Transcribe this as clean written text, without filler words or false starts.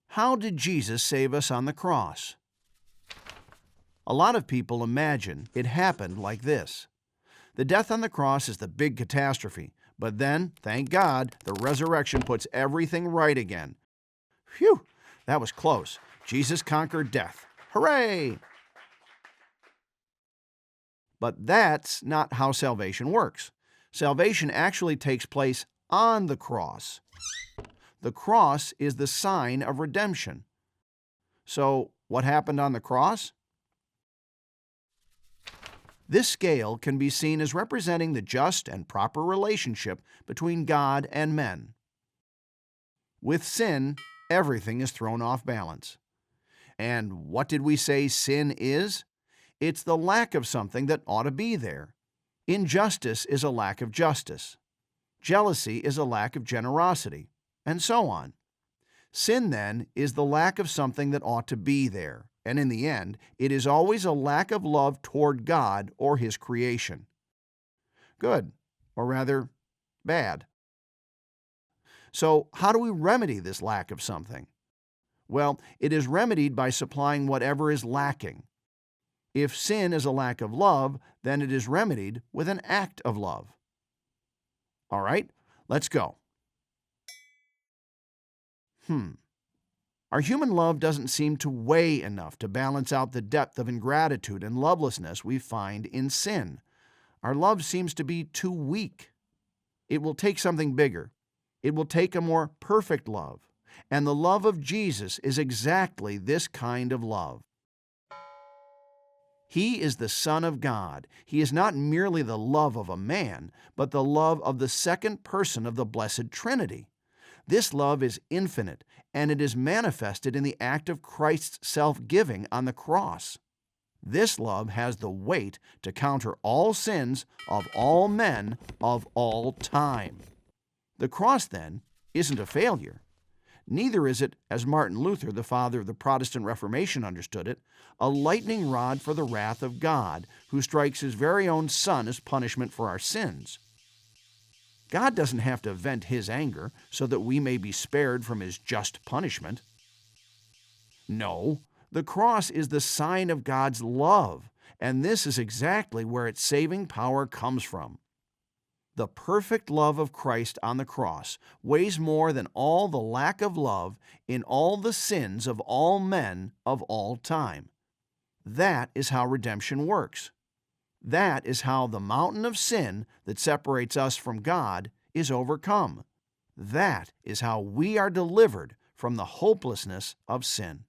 How did Jesus save us on the cross? A lot of people imagine it happened like this. The death on the cross is the big catastrophe, but then, thank God, the resurrection puts everything right again. Phew, that was close. Jesus conquered death. Hooray! But that's not how salvation works. Salvation actually takes place on the cross. The cross is the sign of redemption. So, what happened on the cross? This scale can be seen as representing the just and proper relationship between God and men. With sin, everything is thrown off balance. And what did we say sin is? It's the lack of something that ought to be there. Injustice is a lack of justice. Jealousy is a lack of generosity, and so on. Sin, then, is the lack of something that ought to be there, and in the end, it is always a lack of love toward God or His creation. Good, or rather, bad. So, how do we remedy this lack of something? Well, it is remedied by supplying whatever is lacking. If sin is a lack of love, then it is remedied with an act of love. All right, let's go. Our human love doesn't seem to weigh enough to balance out the depth of ingratitude and lovelessness we find in sin. Our love seems to be too weak. It will take something bigger. It will take a more perfect love. And the love of Jesus is exactly this kind of love. He is the Son of God. He is not merely the love of a man, but the love of the second person of the Blessed Trinity. This love is infinite, and it is manifested in the act of Christ's self-giving on the cross. This love has the weight to counter all sins of all men of all time. The cross, then, isn't a failure. Neither is it, as Martin Luther, the father of the Protestant Reformation, understood it, a lightning rod for the wrath of God, who strikes His very own Son as punishment for our sins. God doesn't have to vent His anger so that we may be spared from His just punishment. No, the cross is the sign of God's love, and this is exactly where its saving power comes from. The perfect love of Christ on the cross weighs more than all the lack of love in all the sins of all men of all time. That is how redemption works. That is how the mountain of sin that separates us from God is overcome. That is how we are delivered from the hopelessness of sin.